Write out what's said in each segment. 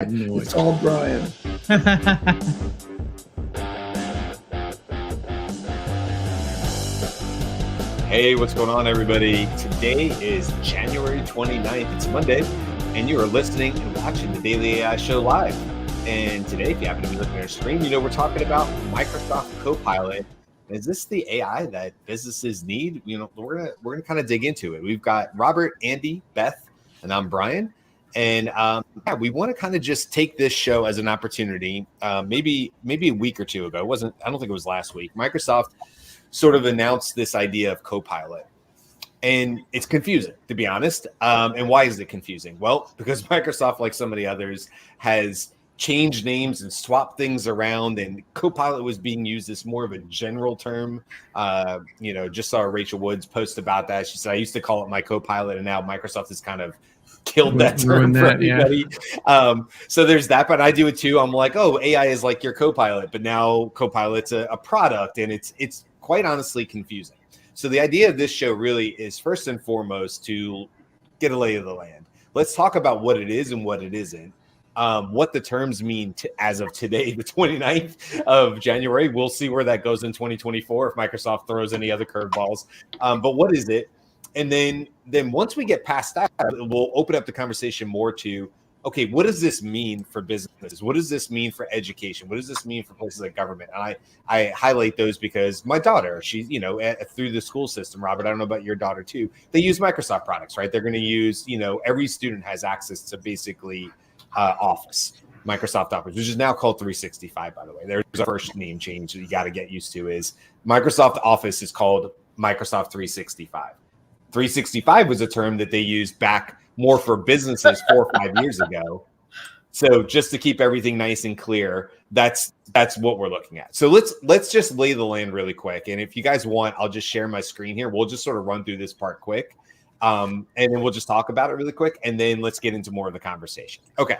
It's all Brian. Hey, what's going on, everybody? Today is January 29th. It's Monday, and you are listening and watching the Daily AI Show live. And today, if you happen to be looking at our screen, you know we're talking about Microsoft Copilot. Is this the AI that businesses need? You know, we're gonna kind of dig into it. We've got Robert, Andy, Beth, and I'm Brian. And yeah, we want to kind of just take this show as an opportunity. Maybe a week or two ago, I don't think it was last week. Microsoft sort of announced this idea of Copilot. And it's confusing, to be honest. And why is it confusing? Well, because Microsoft, like so many others, has changed names and swapped things around. And Copilot was being used as more of a general term. Just saw Rachel Woods post about that. She said, I used to call it my Copilot, and now Microsoft has kind of killed that term for everybody. Yeah. So there's that, but I do it too. I'm like, oh, AI is like your Copilot, but now Copilot's a product, and it's quite honestly confusing. So the idea of this show really is first and foremost to get a lay of the land. Let's talk about what it is and what it isn't. What the terms mean as of today, the 29th of January. We'll see where that goes in 2024 if Microsoft throws any other curveballs. But what is it? And then once we get past that, we'll open up the conversation more to, okay, what does this mean for businesses? What does this mean for education? What does this mean for places like government? And I highlight those because my daughter, she's, through the school system, Robert, I don't know about your daughter too, they use Microsoft products, right? They're going to use, every student has access to basically Office, Microsoft Office, which is now called 365, by the way. There's a first name change that you got to get used to is Microsoft Office is called Microsoft 365. 365 was a term that they used back more for businesses 4 or 5 years ago. So just to keep everything nice and clear, that's what we're looking at. So let's just lay the land really quick. And if you guys want, I'll just share my screen here. We'll just sort of run through this part quick. And then we'll just talk about it really quick. And then let's get into more of the conversation. Okay.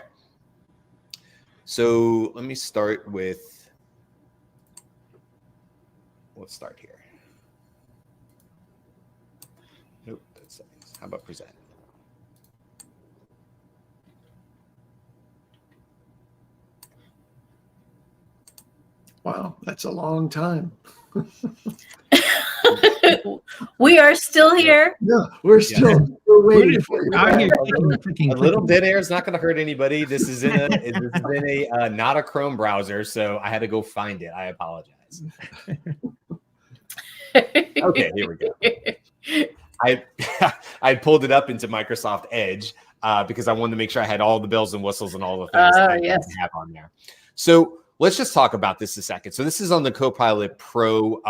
So let me start with, let's start here. Nope, that's settings. How about present? Wow, that's a long time. We are still here. Yeah, we're waiting for you. A little dead air is not going to hurt anybody. This is in a not a Chrome browser, so I had to go find it. I apologize. Okay, here we go. I pulled it up into Microsoft Edge because I wanted to make sure I had all the bells and whistles and all the things that I have on there. So let's just talk about this a second. So this is on the Copilot Pro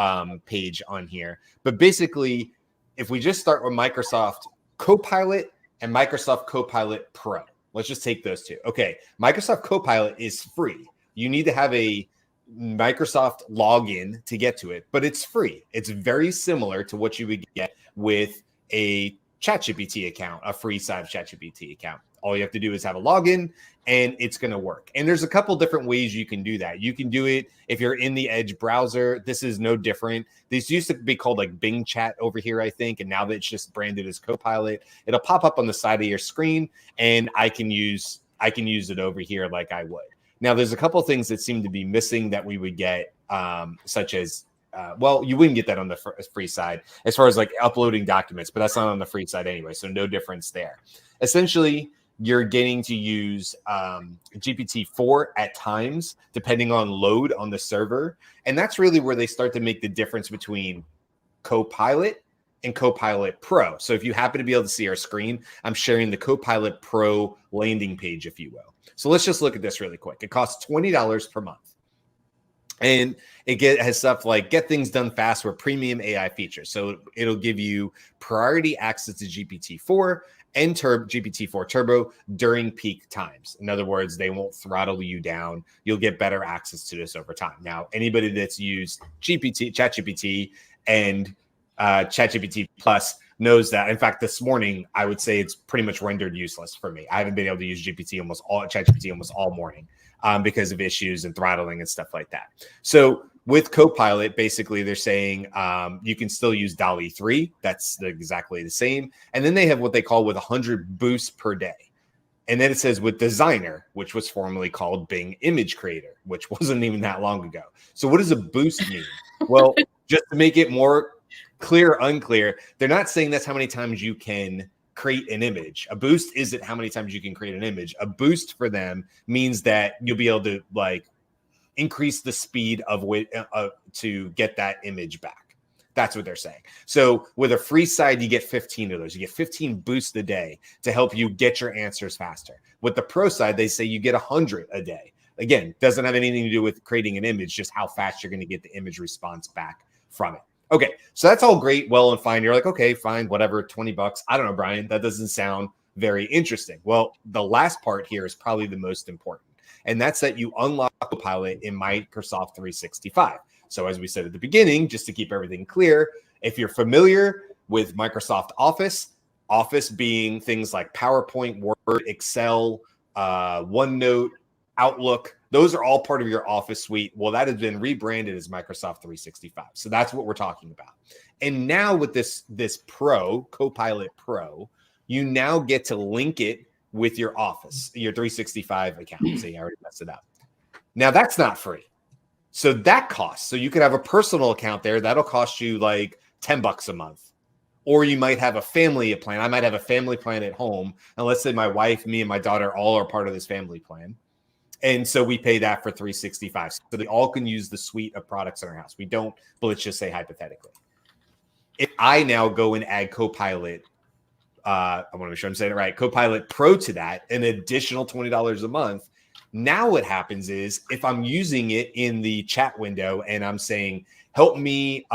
page on here. But basically, if we just start with Microsoft Copilot and Microsoft Copilot Pro, let's just take those two. Okay, Microsoft Copilot is free. You need to have a Microsoft login to get to it, but it's free. It's very similar to what you would get with a ChatGPT account, a free side of ChatGPT account. All you have to do is have a login and it's going to work. And there's a couple different ways you can do that. You can do it if you're in the Edge browser. This is no different. This used to be called like Bing Chat over here, I think. And now that it's just branded as Copilot, it'll pop up on the side of your screen and I can use it over here like I would. Now, there's a couple things that seem to be missing that we would get, such as, you wouldn't get that on the free side as far as like uploading documents, but that's not on the free side anyway. So no difference there. Essentially, you're getting to use GPT-4 at times, depending on load on the server. And that's really where they start to make the difference between Copilot and Copilot Pro. So if you happen to be able to see our screen, I'm sharing the Copilot Pro landing page, if you will. So let's just look at this really quick. It costs $20 per month. And it has stuff like get things done fast with premium AI features. So it'll give you priority access to GPT-4 and GPT-4 Turbo during peak times. In other words, they won't throttle you down. You'll get better access to this over time. Now, anybody that's used ChatGPT and ChatGPT Plus knows that. In fact, this morning, I would say it's pretty much rendered useless for me. I haven't been able to use ChatGPT almost all morning because of issues and throttling and stuff like that. So with Copilot, basically they're saying you can still use DALL-E 3. That's exactly the same. And then they have what they call with 100 boosts per day. And then it says with designer, which was formerly called Bing Image Creator, which wasn't even that long ago. So what does a boost mean? Well, just to make it more clear, unclear, they're not saying that's how many times you can create an image. A boost isn't how many times you can create an image. A boost for them means that you'll be able to like increase the speed of to get that image back. That's what they're saying. So with a free side, you get 15 of those. You get 15 boosts a day to help you get your answers faster. With the pro side, they say you get 100 a day. Again, doesn't have anything to do with creating an image, just how fast you're going to get the image response back from it. Okay, so that's all great, well and fine. You're like, okay, fine, whatever, $20. I don't know, Brian, that doesn't sound very interesting. Well, the last part here is probably the most important, and that's that you unlock Copilot in Microsoft 365. So as we said at the beginning, just to keep everything clear, if you're familiar with Microsoft Office, Office being things like PowerPoint, Word, Excel, OneNote, Outlook, those are all part of your Office suite. Well, that has been rebranded as Microsoft 365. So that's what we're talking about. And now with this Pro, Copilot Pro, you now get to link it with your Office, your 365 account. See, I already messed it up. Now that's not free. So that costs. So you could have a personal account there. That'll cost you like $10 a month. Or you might have a family plan. I might have a family plan at home. And let's say my wife, me, and my daughter all are part of this family plan. And so we pay that for 365. So they all can use the suite of products in our house. We don't, but let's just say hypothetically. If I now go and add Copilot, I want to make sure I'm saying it right, Copilot Pro to that, an additional $20 a month. Now what happens is if I'm using it in the chat window and I'm saying, help me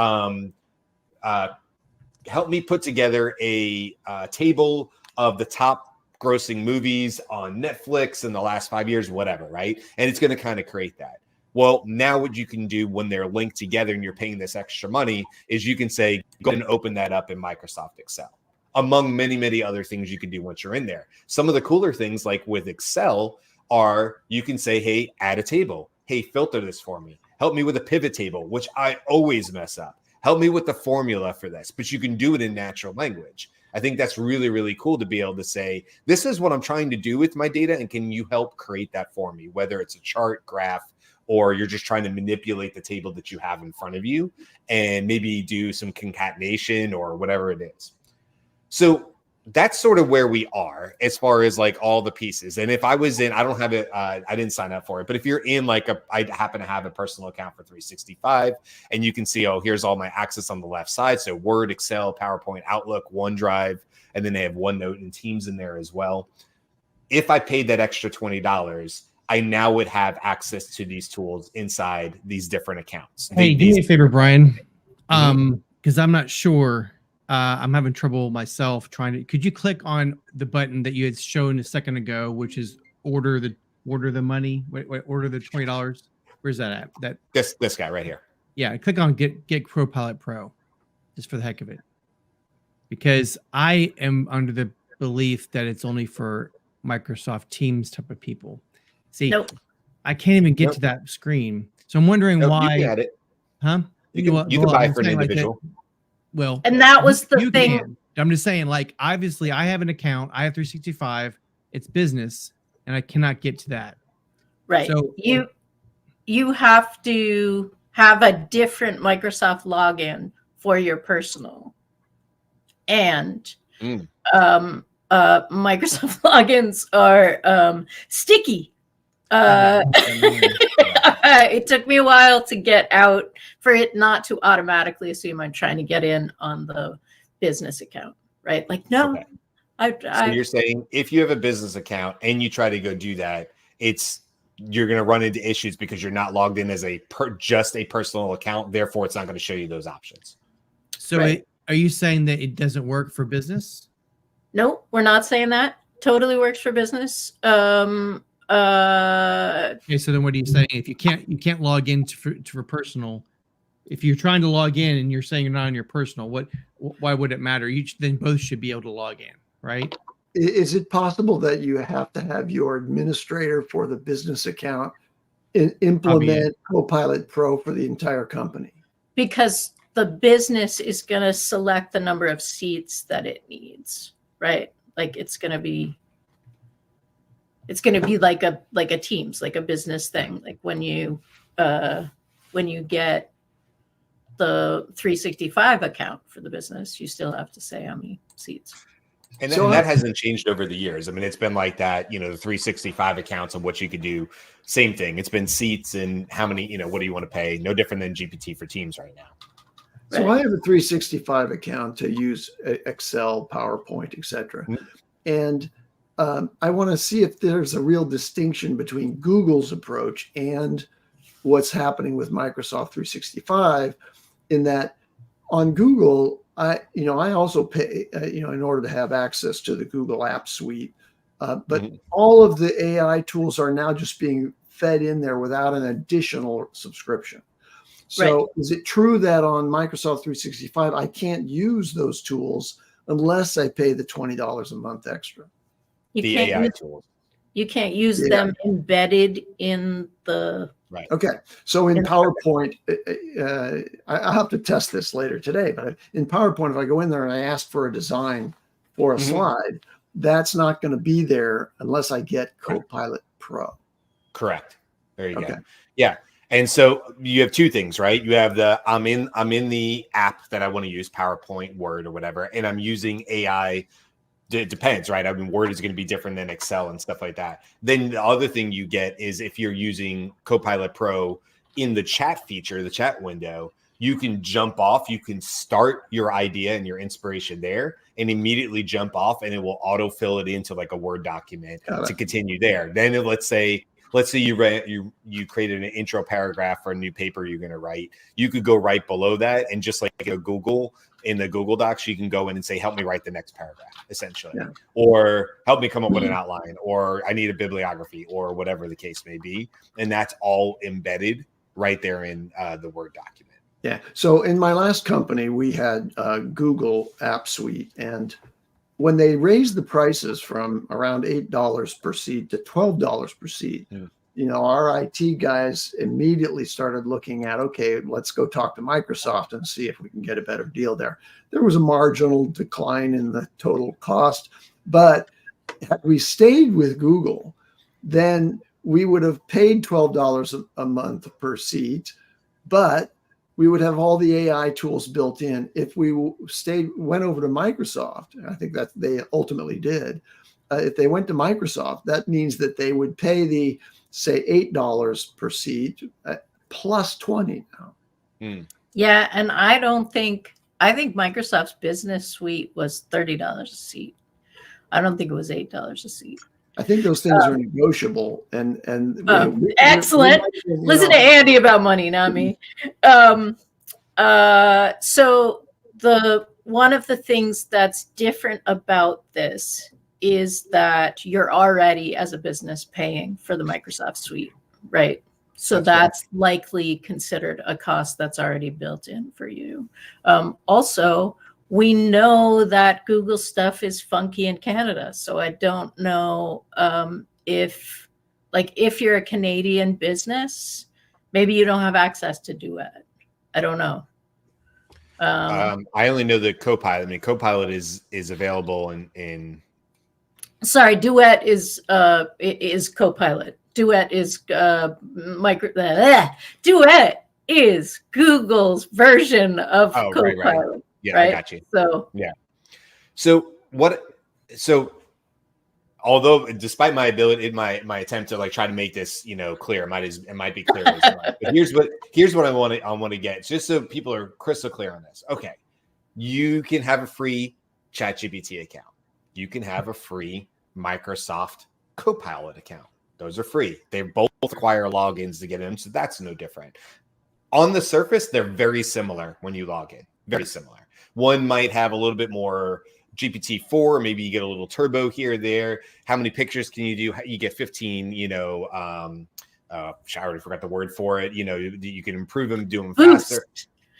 put together a table of the top grossing movies on Netflix in the last 5 years, whatever, right? And it's going to kind of create that. Well, now what you can do when they're linked together and you're paying this extra money is you can say, go and open that up in Microsoft Excel, among many, many other things you can do once you're in there. Some of the cooler things like with Excel are you can say, hey, add a table. Hey, filter this for me. Help me with a pivot table, which I always mess up. Help me with the formula for this, but you can do it in natural language. I think that's really, really cool to be able to say, this is what I'm trying to do with my data, and can you help create that for me, whether it's a chart, graph, or you're just trying to manipulate the table that you have in front of you and maybe do some concatenation or whatever it is. So that's sort of where we are as far as like all the pieces. And if I was in, I don't have it, I didn't sign up for it, but if you're in like I happen to have a personal account for 365 and you can see, oh, here's all my access on the left side. So Word, Excel, PowerPoint, Outlook, OneDrive, and then they have OneNote and Teams in there as well. If I paid that extra $20, I now would have access to these tools inside these different accounts. Hey, do me a favor, Brian, because I'm not sure. I'm having trouble myself trying to. Could you click on the button that you had shown a second ago, which is order the money? Wait, order the $20. Where's that at? This guy right here. Yeah, click on get Copilot Pro, just for the heck of it, because I am under the belief that it's only for Microsoft Teams type of people. See, Nope. I can't even get to that screen, so I'm wondering why. You can add it. Huh? You can buy it for an individual. Well, And that was the thing. can. I'm just saying, like, obviously, I have an account. I have 365. It's business, and I cannot get to that. Right. So you have to have a different Microsoft login for your personal. And Microsoft logins are sticky. It took me a while to get out for it not to automatically assume I'm trying to get in on the business account, right? Like, no, okay. So you're saying if you have a business account and you try to go do that, you're going to run into issues because you're not logged in as just a personal account. Therefore, it's not going to show you those options. So Right. Are you saying that it doesn't work for business? No, we're not saying that. Totally works for business. Okay, so then what are you saying? If you can't log in for personal, if you're trying to log in and you're saying you're not on your personal, why would it matter? Then both should be able to log in, right? Is it possible that you have to have your administrator for the business account implement Copilot Pro for the entire company? Because the business is going to select the number of seats that it needs, right? Like it's going to be It's going to be like a Teams, like a business thing. Like when you get the 365 account for the business, you still have to say how many seats. And So that hasn't changed over the years. I mean, it's been like that, the 365 accounts and what you could do. Same thing. It's been seats and how many, what do you want to pay? No different than GPT for Teams right now. So I have a 365 account to use Excel, PowerPoint, etc. Mhm. And I want to see if there's a real distinction between Google's approach and what's happening with Microsoft 365, in that on Google, I also pay, in order to have access to the Google App Suite. But Mhm. all of the AI tools are now just being fed in there without an additional subscription. So is it true that on Microsoft 365, I can't use those tools unless I pay the $20 a month extra? The AI tools. You can't use Yeah. them embedded in the. Right. Okay. So in In- PowerPoint, I'll have to test this later today, but in PowerPoint, if I go in there and I ask for a design for a Mhm. slide, that's not going to be there unless I get Copilot Pro. Correct. There you Okay. go. Yeah. And so you have two things, right? You have the I'm in the app that I want to use, PowerPoint, Word, or whatever, and I'm using AI. It depends, right? I mean, Word is going to be different than Excel and stuff like that. Then the other thing you get is if you're using Copilot Pro in the chat feature, the chat window, you can jump off. You can start your idea and your inspiration there and immediately jump off, and it will autofill it into like a Word document Got it. to continue there. Then let's say you created an intro paragraph for a new paper you're going to write. You could go right below that, and just like a Google in the Google Docs, you can go in and say, help me write the next paragraph, essentially, Yeah. or help me come up with an outline, or I need a bibliography, or whatever the case may be. And that's all embedded right there in the Word document. Yeah. So in my last company, we had Google App Suite, and when they raised the prices from around $8 per seat to $12 per seat, our IT guys immediately started looking at, okay, let's go talk to Microsoft and see if we can get a better deal there. There was a marginal decline in the total cost, but had we stayed with Google, then we would have paid $12 a month per seat, but we would have all the AI tools built in. If we went over to Microsoft, and I think that they ultimately did, if they went to Microsoft, that means that they would pay the, say, $8 per seat plus 20 now. Yeah, and I think Microsoft's Business Suite was $30 a seat. I don't think it was $8 a seat. I think those things are negotiable, and excellent. Listen to Andy about money, not me. So one of the things that's different about this is that you're already, as a business, paying for the Microsoft Suite, right? So that's likely considered a cost that's already built in for you. Also, we know that Google stuff is funky in Canada. So I don't know if you're a Canadian business, maybe you don't have access to Duet. I don't know. I only know that Copilot. I mean, Copilot is available in. Sorry, Duet is Copilot. Duet is Duet is Google's version of Copilot. Right. Yeah, right? I got you. So yeah. So although despite my ability, my attempt to try to make this clear, it might be clear as well. But here's what I want to get, just so people are crystal clear on this. Okay, you can have a free ChatGPT account. You can have a free Microsoft Copilot account. Those are free. They both require logins to get in, so that's no different. On the surface, they're very similar when you log in. Very similar. One might have a little bit more GPT-4, maybe you get a little turbo here or there. How many pictures can you do? You get 15, I already forgot the word for it. You can improve them, do them faster.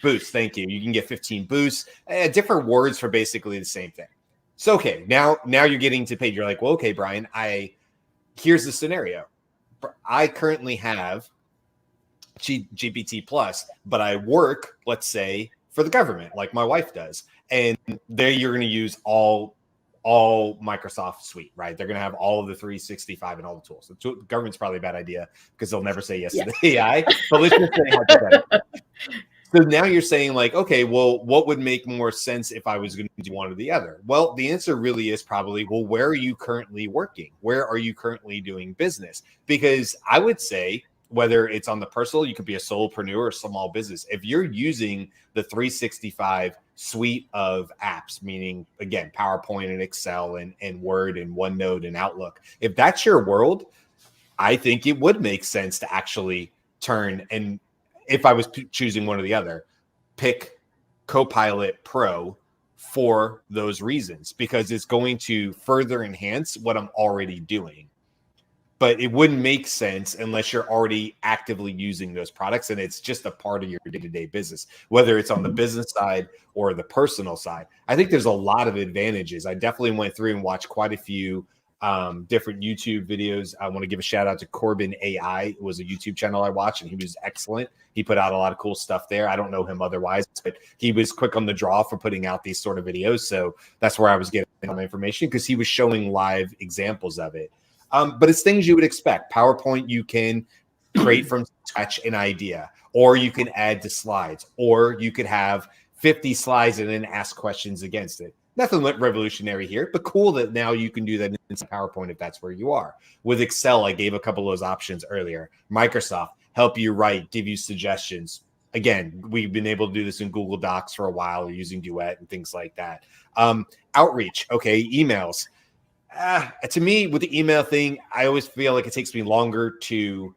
Boost, thank you. You can get 15 boosts. Different words for basically the same thing. So, okay, now you're getting to paid. You're like, well, okay, Brian, here's the scenario. I currently have GPT Plus, but I work, let's say, for the government, like my wife does. And there you're going to use all all Microsoft suite, right? They're going to have all of the 365 and all the tools. The government's probably a bad idea because they'll never say yes to the AI. But let's just say hypothetically. So now you're saying like, okay, well, what would make more sense if I was going to do one or the other? Well, the answer really is probably, well, where are you currently working? Where are you currently doing business? Because I would say, whether it's on the personal, you could be a solopreneur or small business. If you're using the 365 suite of apps, meaning, again, PowerPoint and Excel and Word and OneNote and Outlook, if that's your world, I think it would make sense to actually turn, and if I was choosing one or the other, pick Copilot Pro for those reasons, because it's going to further enhance what I'm already doing. But it wouldn't make sense unless you're already actively using those products and it's just a part of your day-to-day business, whether it's on the business side or the personal side. I think there's a lot of advantages. I definitely went through and watched quite a few different YouTube videos. I want to give a shout out to Corbin AI. It was a YouTube channel I watched, and he was excellent. He put out a lot of cool stuff there. I don't know him otherwise, but he was quick on the draw for putting out these sort of videos. So that's where I was getting my information, because he was showing live examples of it. But it's things you would expect. PowerPoint, you can create from scratch an idea, or you can add to slides, or you could have 50 slides and then ask questions against it. Nothing revolutionary here, but cool that now you can do that in PowerPoint if that's where you are. With Excel, I gave a couple of those options earlier. Microsoft, help you write, give you suggestions. Again, we've been able to do this in Google Docs for a while, or using Duet and things like that. Outreach, okay, emails. To me, with the email thing, I always feel like it takes me longer to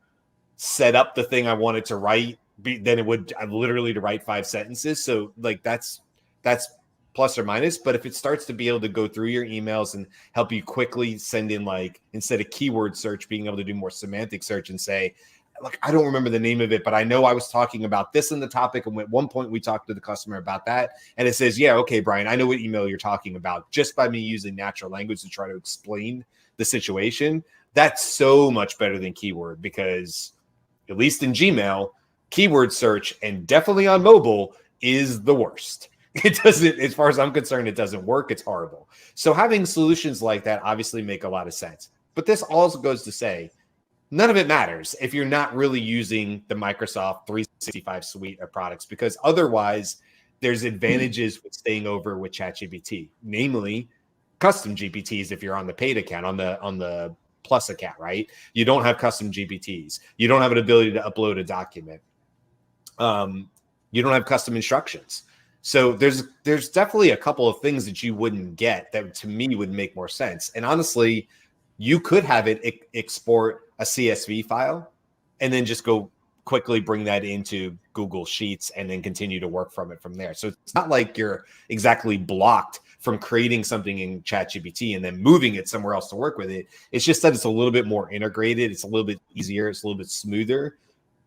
set up the thing I wanted to write than it would literally to write 5 sentences. So like that's plus or minus. But if it starts to be able to go through your emails and help you quickly send in, like, instead of keyword search, being able to do more semantic search and say, like, I don't remember the name of it, but I know I was talking about this in the topic. And at one point we talked to the customer about that. And it says, yeah, okay, Brian, I know what email you're talking about, just by me using natural language to try to explain the situation. That's so much better than keyword, because at least in Gmail, keyword search, and definitely on mobile, is the worst. It doesn't, as far as I'm concerned, it doesn't work. It's horrible. So having solutions like that obviously make a lot of sense. But this also goes to say, none of it matters if you're not really using the Microsoft 365 suite of products, because otherwise there's advantages with staying over with ChatGPT, namely custom GPTs. If you're on the paid account, on the Plus account, right? You don't have custom GPTs. You don't have an ability to upload a document. You don't have custom instructions. So there's definitely a couple of things that you wouldn't get that to me would make more sense. And honestly, you could have it export a CSV file and then just go quickly bring that into Google Sheets and then continue to work from it from there. So it's not like you're exactly blocked from creating something in ChatGPT and then moving it somewhere else to work with it. It's just that it's a little bit more integrated. It's a little bit easier. It's a little bit smoother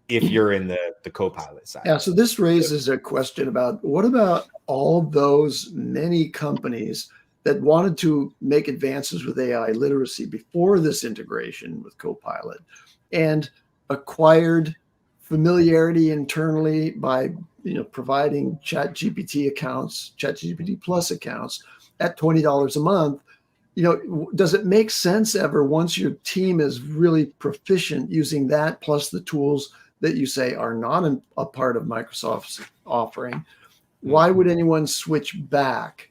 if you're in the Copilot side. Yeah, so this raises a question about, what about all those many companies that wanted to make advances with AI literacy before this integration with Copilot and acquired familiarity internally by providing ChatGPT accounts, ChatGPT Plus accounts at $20 a month? Does it make sense ever, once your team is really proficient using that plus the tools that you say are not a part of Microsoft's offering, why would anyone switch back?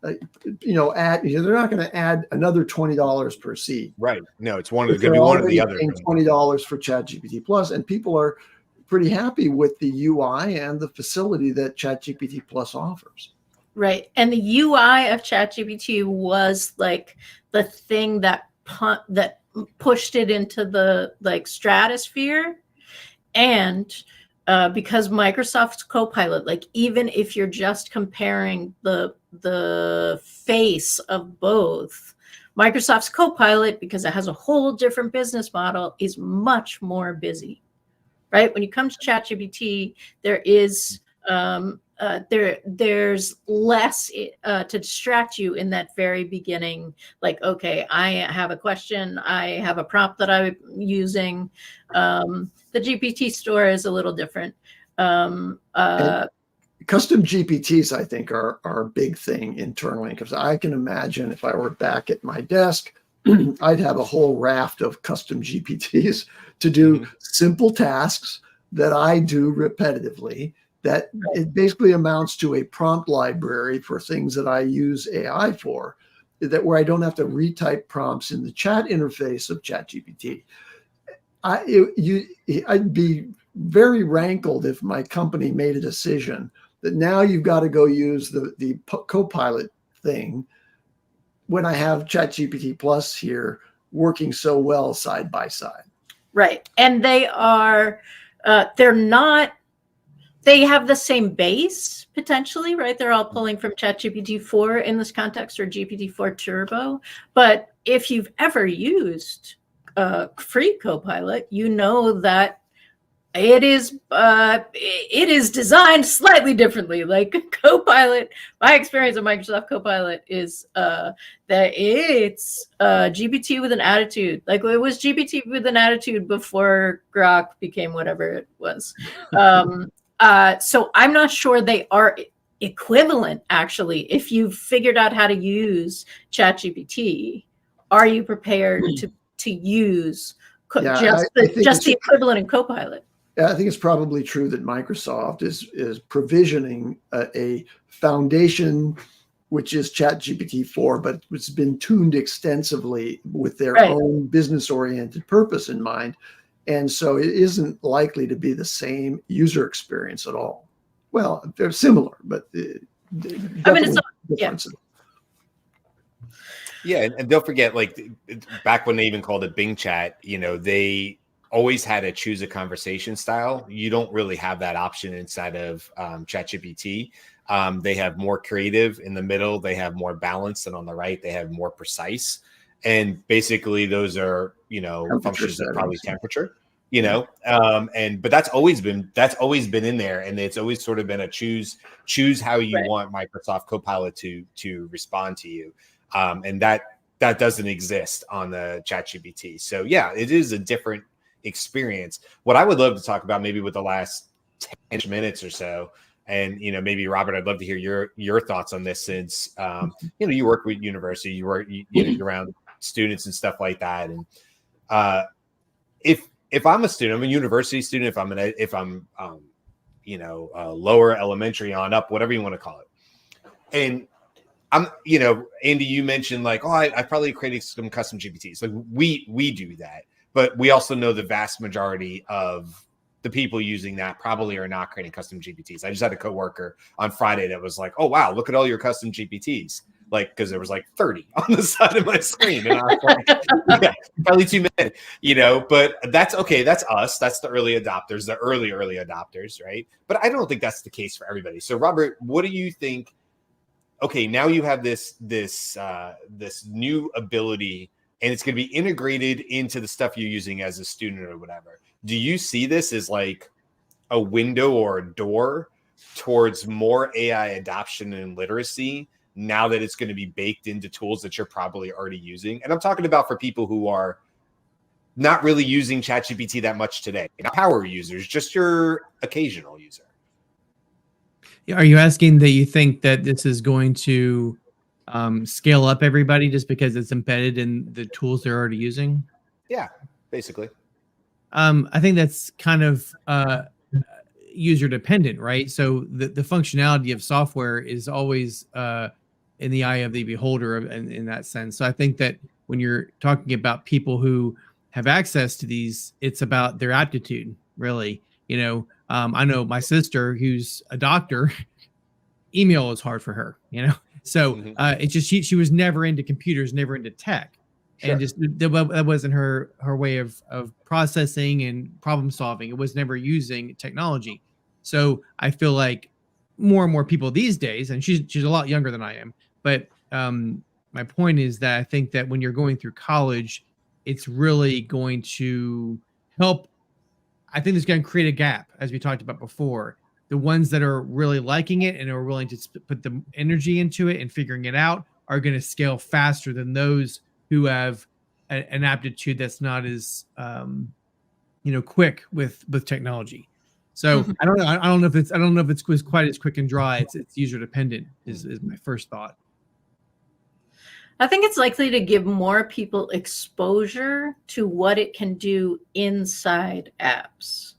They're not going to add another $20 per seat. Right. No, it's going to be one or the other. $20 for ChatGPT Plus, and people are pretty happy with the UI and the facility that ChatGPT Plus offers. Right. And the UI of ChatGPT was like the thing that pushed it into the stratosphere. And because Microsoft's Copilot, even if you're just comparing the face of both, Microsoft's Copilot, because it has a whole different business model, is much more busy, right? When you come to ChatGPT, there is there's less to distract you in that very beginning. Okay, I have a question, I have a prompt that I'm using. The GPT store is a little different. custom GPTs, I think, are a big thing internally, because I can imagine if I were back at my desk, I'd have a whole raft of custom GPTs to do simple tasks that I do repetitively. That it basically amounts to a prompt library for things that I use AI for, that where I don't have to retype prompts in the chat interface of ChatGPT. I'd be very rankled if my company made a decision that now you've got to go use the Copilot thing when I have ChatGPT Plus here working so well side by side. Right. And they are, they're not, they have the same base potentially, right? They're all pulling from ChatGPT 4 in this context, or GPT-4 Turbo. But if you've ever used free Copilot, you know that it is designed slightly differently. Like Copilot, my experience of Microsoft Copilot is that it's GPT with an attitude. Like it was GPT with an attitude before Grok became whatever it was. So I'm not sure they are equivalent, actually. If you've figured out how to use ChatGPT, are you prepared to use just the equivalent in Copilot? I think it's probably true that Microsoft is provisioning a foundation, which is ChatGPT 4, but it's been tuned extensively with their own business-oriented purpose in mind. And so it isn't likely to be the same user experience at all. Well, they're similar, but definitely differences. Yeah, and don't forget, like back when they even called it Bing Chat, you know, they always had to choose a conversation style. You don't really have that option inside of ChatGPT. They have more creative in the middle. They have more balance, and on the right, they have more precise. And basically, those are, you know, functions that probably temperature, you know, but that's always been in there, and it's always sort of been a choose how you want Microsoft Copilot to respond to you, and that doesn't exist on the ChatGPT. So yeah, it is a different experience. What I would love to talk about, maybe with the last 10 minutes or so, and you know, maybe Robert, I'd love to hear your thoughts on this, since you know, you work with university, you're around students and stuff like that, and if I'm a student, I'm a university student, if I'm you know, lower elementary on up, whatever you want to call it, and I'm, you know, Andy, you mentioned like, oh, I probably created some custom GPTs. Like we do that. But we also know the vast majority of the people using that probably are not creating custom GPTs. I just had a coworker on Friday that was like, oh, wow, look at all your custom GPTs. Like, because there was like 30 on the side of my screen. And I was like, yeah, probably too many, you know, but that's okay. That's us. That's the early adopters, the early adopters, right? But I don't think that's the case for everybody. So, Robert, what do you think? Okay, now you have this new ability, and it's going to be integrated into the stuff you're using as a student or whatever. Do you see this as like a window or a door towards more AI adoption and literacy now that it's going to be baked into tools that you're probably already using? And I'm talking about for people who are not really using ChatGPT that much today, not power users, just your occasional user. Are you asking that you think that this is going to scale up everybody just because it's embedded in the tools they're already using? Yeah, basically. I think that's kind of user dependent, right? So the functionality of software is always in the eye of the beholder in that sense. So I think that when you're talking about people who have access to these, it's about their aptitude, really. You know, I know my sister, who's a doctor, email is hard for her, you know? So it's just, she was never into computers, never into tech. Sure. And just that wasn't her way of processing and problem solving. It was never using technology. So I feel like more and more people these days, and she's a lot younger than I am, but my point is that I think that when you're going through college, it's really going to help. I think it's going to create a gap, as we talked about before. The ones that are really liking it and are willing to put the energy into it and figuring it out are going to scale faster than those who have an aptitude that's not as quick with technology. So I don't know. I don't know if it's quite as quick and dry. It's user dependent is my first thought. I think it's likely to give more people exposure to what it can do inside apps,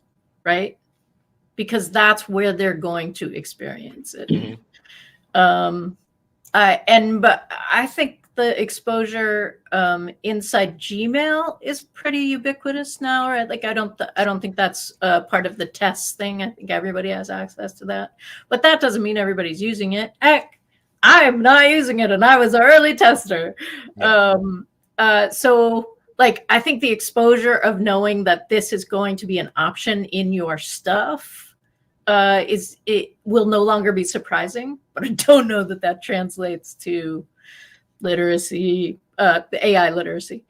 right? Because that's where they're going to experience it. Mhm. But I think the exposure inside Gmail is pretty ubiquitous now, right? Like I don't think that's part of the test thing. I think everybody has access to that, but that doesn't mean everybody's using it. Heck, I am not using it, and I was an early tester. Yeah. So like I think the exposure of knowing that this is going to be an option in your stuff it will no longer be surprising, but I don't know that translates to literacy, AI literacy,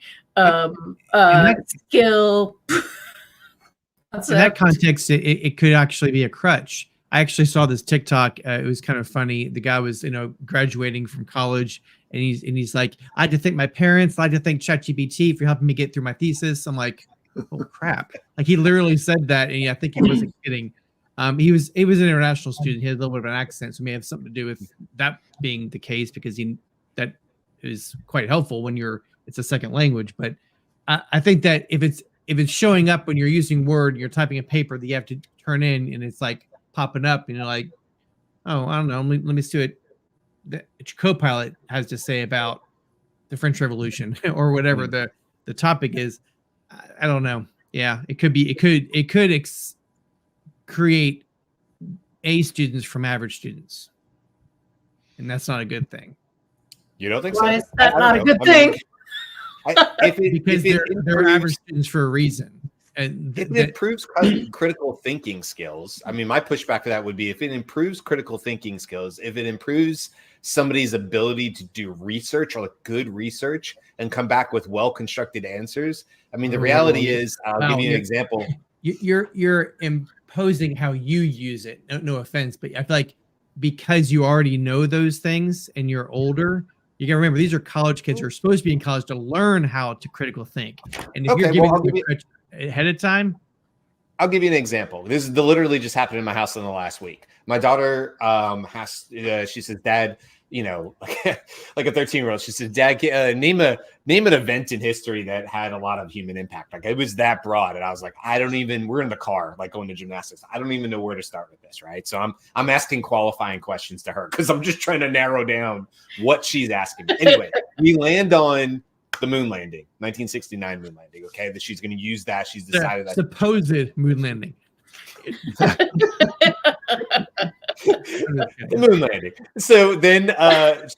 skill. In that context, it could actually be a crutch. I actually saw this TikTok. It was kind of funny. The guy was, graduating from college, and he's like, I had to thank my parents. I had to thank ChatGPT for helping me get through my thesis. I'm like, oh crap! Like he literally said that, and I think he wasn't kidding. He was an international student. He had a little bit of an accent, so it may have something to do with that being the case, because that is quite helpful when it's a second language. But I think that if it's showing up when you're using Word, you're typing a paper that you have to turn in, and it's like popping up, and you're like, oh, I don't know, let me see what the Copilot has to say about the French Revolution or whatever the topic is. I don't know. Yeah, it could create A students from average students, and that's not a good thing. You don't think Why so? is that not a good thing? Because they're average students for a reason. And if it improves critical thinking skills, I mean, my pushback for that would be if it improves critical thinking skills, if it improves somebody's ability to do research or like good research and come back with well-constructed answers. I mean, the reality is, I'll give you an example. You're imposing how you use it. No offense, but I feel like because you already know those things and you're older, you got to remember these are college kids who are supposed to be in college to learn how to critical think. And if you're giving them ahead of time, I'll give you an example. This is literally just happened in my house in the last week. My daughter she says, Dad, like a 13-year-old, she said, Dad, name an event in history that had a lot of human impact. Like it was that broad. And I was like, we're in the car, like going to gymnastics. I don't even know where to start with this. Right. So I'm asking qualifying questions to her because I'm just trying to narrow down what she's asking me. Anyway, we land on the moon landing, 1969 moon landing. Okay. That she's going to use that. She's decided that supposed moon landing. The moon landing. So then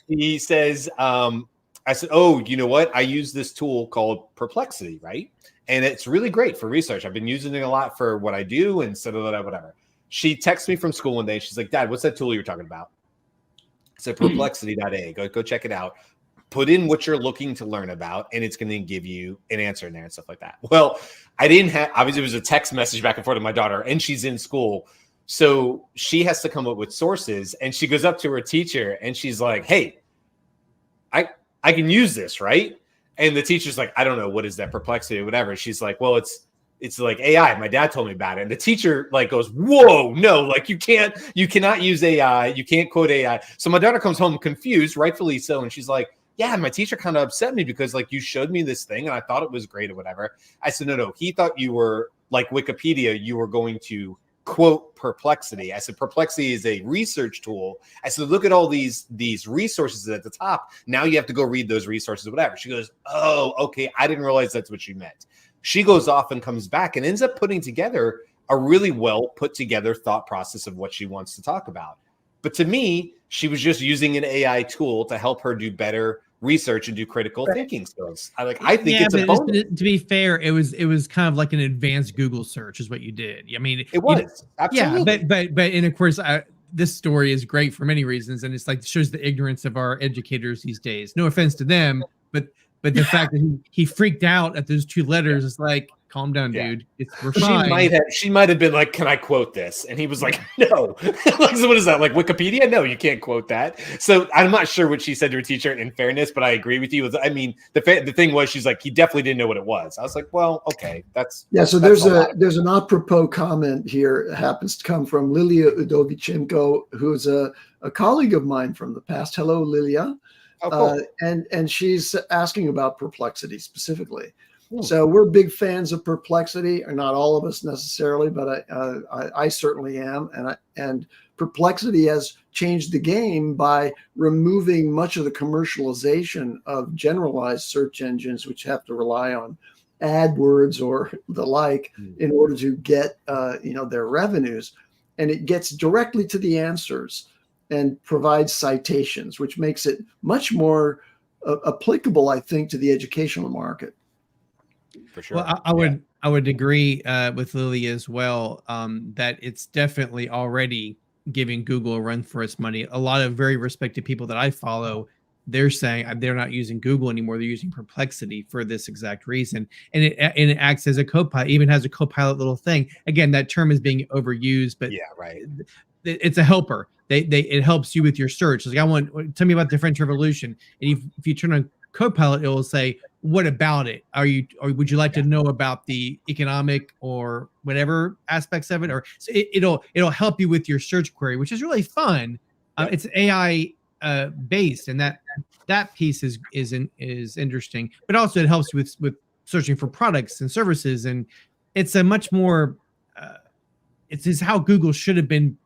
she says, I said, oh, you know what? I use this tool called Perplexity, right? And it's really great for research. I've been using it a lot for what I do and whatever. She texts me from school one day. She's like, Dad, what's that tool you're talking about? I said, Perplexity.a. Go check it out. Put in what you're looking to learn about, and it's going to give you an answer in there and stuff like that. Well, obviously it was a text message back and forth to my daughter, and she's in school. So she has to come up with sources, and she goes up to her teacher and she's like, hey, I can use this, right? And the teacher's like, I don't know, what is that, Perplexity or whatever. She's like, well, it's like AI. My dad told me about it. And the teacher like goes, whoa, no, like you cannot use AI. You can't quote AI. So my daughter comes home confused, rightfully so. And she's like, yeah, my teacher kind of upset me because like you showed me this thing and I thought it was great or whatever. I said, no, he thought you were like Wikipedia. You were going to quote Perplexity. I said, Perplexity is a research tool. I said, look at all these resources at the top. Now you have to go read those resources, whatever. She goes, oh, okay. I didn't realize that's what you meant. She goes off and comes back and ends up putting together a really well put together thought process of what she wants to talk about. But to me, she was just using an AI tool to help her do better research and do critical thinking skills. I think it's a bonus. To be fair, it was kind of like an advanced Google search is what you did. I mean, it was absolutely. Yeah, but and of course, this story is great for many reasons, and it's like shows the ignorance of our educators these days. No offense to them, but But the fact that he freaked out at those 2 letters is like, calm down, Yeah. dude. We're fine. She might have been like, "Can I quote this?" And he was like, "No." Like, so what is that? Like Wikipedia? No, you can't quote that. So I'm not sure what she said to her teacher. In fairness, but I agree with you. I mean, the thing was, she's like, he definitely didn't know what it was. I was like, well, okay, that's So that's there's an apropos comment here. It happens to come from Lilia Udovichenko, who's a colleague of mine from the past. Hello, Lilia. Oh, cool. And she's asking about Perplexity specifically. So we're big fans of Perplexity, or not all of us necessarily, but I certainly am. And Perplexity has changed the game by removing much of the commercialization of generalized search engines, which have to rely on AdWords or the like in order to get their revenues, and it gets directly to the answers and provides citations, which makes it much more applicable, I think, to the educational market. For sure. Well, I would agree with Lily as well, that it's definitely already giving Google a run for its money. A lot of very respected people that I follow, they're saying they're not using Google anymore. They're using Perplexity for this exact reason. And it acts as a copilot, even has a copilot little thing. Again, that term is being overused, but yeah, right. It's a helper. It helps you with your search. It's like, tell me about the French Revolution. And if you turn on Copilot, it will say, what about it? Or would you like to know about the economic or whatever aspects of it? Or so it'll help you with your search query, which is really fun. It's AI based, and that piece is interesting. But also it helps with searching for products and services, and it's a much more. It's how Google should have been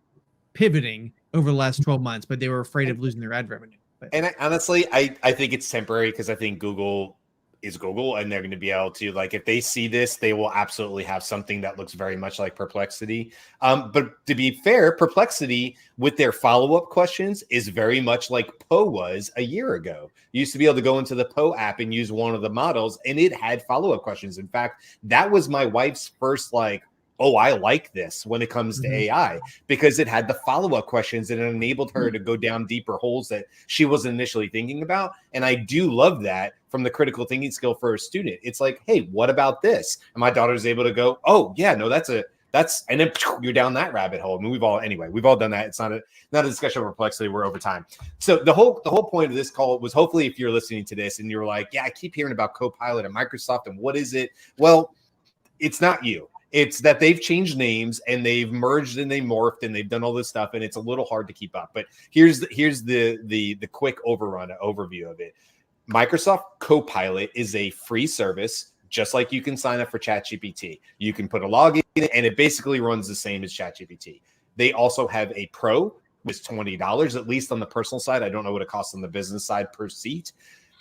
pivoting over the last 12 months, but they were afraid of losing their ad revenue. And honestly, I think it's temporary, because I think Google is Google, and they're going to be able to, like, if they see this, they will absolutely have something that looks very much like Perplexity. But to be fair, Perplexity with their follow-up questions is very much like Poe was a year ago. You used to be able to go into the Poe app and use one of the models, and it had follow-up questions. In fact, that was my wife's first, like, oh, I like this when it comes to AI, because it had the follow-up questions and it enabled her to go down deeper holes that she wasn't initially thinking about. And I do love that from the critical thinking skill for a student. It's like, hey, what about this? And my daughter's able to go, oh yeah, no, that's, and then you're down that rabbit hole. I mean, we've all done that. It's not a discussion of Perplexity. We're over time. So the whole point of this call was, hopefully if you're listening to this and you're like, yeah, I keep hearing about Copilot and Microsoft and what is it? Well, it's not you. It's that they've changed names and they've merged and they morphed and they've done all this stuff, and it's a little hard to keep up. But here's the quick overview of it. Microsoft Copilot is a free service, just like you can sign up for ChatGPT. You can put a login in it, and it basically runs the same as ChatGPT. They also have a Pro, which is $20, at least on the personal side. I don't know what it costs on the business side per seat.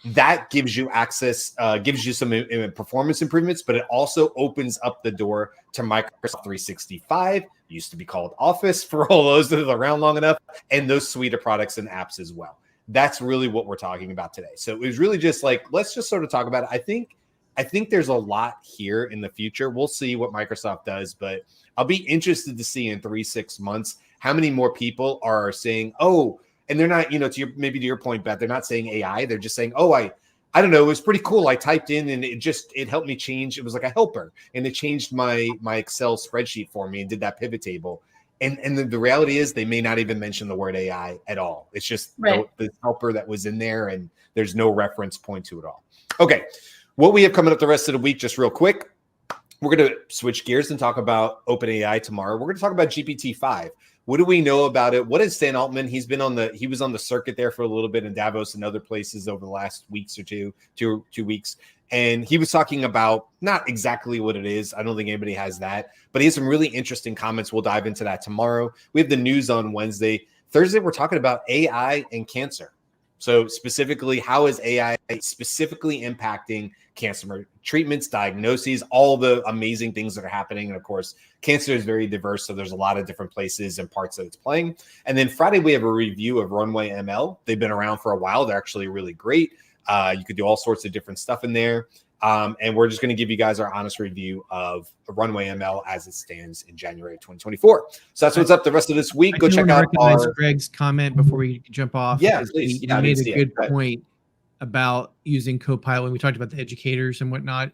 That gives you access, gives you some performance improvements, but it also opens up the door to Microsoft 365, used to be called Office for all those that are around long enough, and those suite of products and apps as well. That's really what we're talking about today. So it was really just like, let's just sort of talk about it. I think there's a lot here in the future. We'll see what Microsoft does, but I'll be interested to see in 3-6 months how many more people are saying, oh, and they're not, to your point, Beth, they're not saying AI. They're just saying, oh, I don't know. It was pretty cool. I typed in and it helped me change. It was like a helper, and it changed my Excel spreadsheet for me and did that pivot table. And the reality is they may not even mention the word AI at all. It's just the helper that was in there, and there's no reference point to it all. Okay. What we have coming up the rest of the week, just real quick, we're going to switch gears and talk about OpenAI tomorrow. We're going to talk about GPT-5. What do we know about it? What is Stan Altman? He was on the circuit there for a little bit in Davos and other places over the last weeks or two weeks. And he was talking about not exactly what it is. I don't think anybody has that, but he has some really interesting comments. We'll dive into that tomorrow. We have the news on Wednesday. Thursday, we're talking about AI and cancer. So specifically, how is AI specifically impacting cancer treatments, diagnoses, all the amazing things that are happening? And of course, cancer is very diverse, so there's a lot of different places and parts that it's playing. And then Friday, we have a review of Runway ML. They've been around for a while. They're actually really great. You could do all sorts of different stuff in there. And we're just going to give you guys our honest review of Runway ML as it stands in January of 2024. So that's what's up the rest of this week. Go check out Greg's comment before we jump off. Yeah, please. He made a good point about using Copilot when we talked about the educators and whatnot.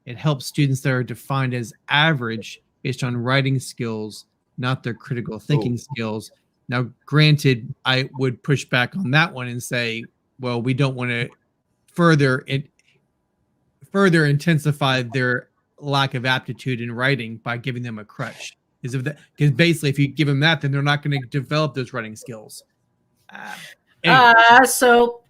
It helps students that are defined as average based on writing skills, not their critical thinking skills. Now, granted, I would push back on that one and say, well, we don't want to further intensify their lack of aptitude in writing by giving them a crutch. Because basically, if you give them that, then they're not going to develop those writing skills. Anyway.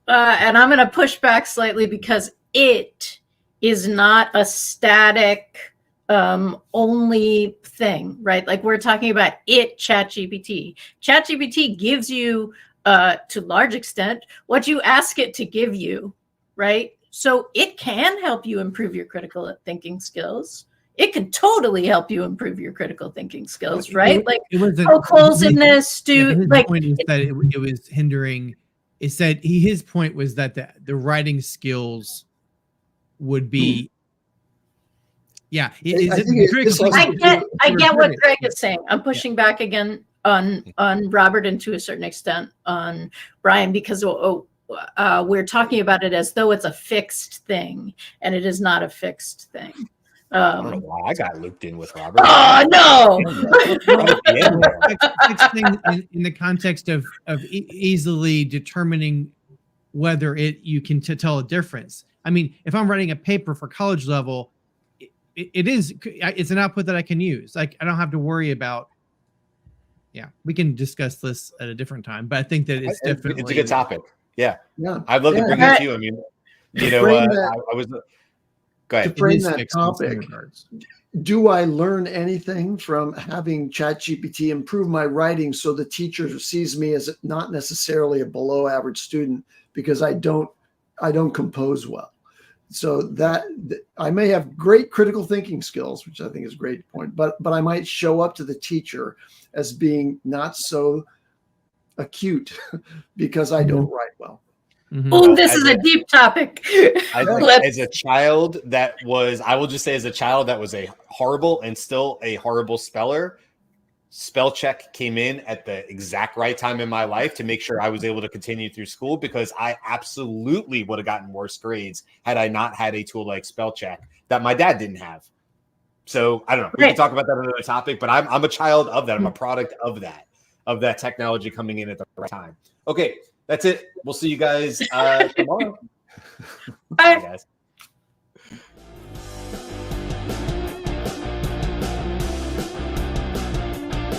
And I'm going to push back slightly because it is not a static only thing, right? Like we're talking about ChatGPT. ChatGPT gives you, to large extent, what you ask it to give you, right? So it can help you improve your critical thinking skills. It can totally help you improve your critical thinking skills, right? Like closeness to like. Point is that it was hindering. It said his point was that the writing skills would be. Yeah, I get what Greg is saying. I'm pushing back again on Robert and to a certain extent on Brian because we're talking about it as though it's a fixed thing, and it is not a fixed thing. I don't know why I got looped in with Robert. Oh no! in the context of easily determining whether you can tell a difference. I mean, if I'm writing a paper for college level, it's an output that I can use. Like I don't have to worry about. Yeah, we can discuss this at a different time, but I think that it's definitely it's a good topic. Yeah. I'd love to bring it to you. I mean, I was. Go ahead. To frame that topic, do I learn anything from having ChatGPT improve my writing so the teacher sees me as not necessarily a below average student because I don't compose well? So that I may have great critical thinking skills, which I think is a great point, but I might show up to the teacher as being not so acute because I don't write well. Mm-hmm. Oh, this is a deep topic. As a child that was, I will just say as a child that was a horrible and still a horrible speller, spell check came in at the exact right time in my life to make sure I was able to continue through school because I absolutely would have gotten worse grades had I not had a tool like spell check that my dad didn't have. So I don't know. We can talk about that on another topic, but I'm a child of that. I'm a product of that technology coming in at the right time. Okay. That's it. We'll see you guys tomorrow. Bye, guys.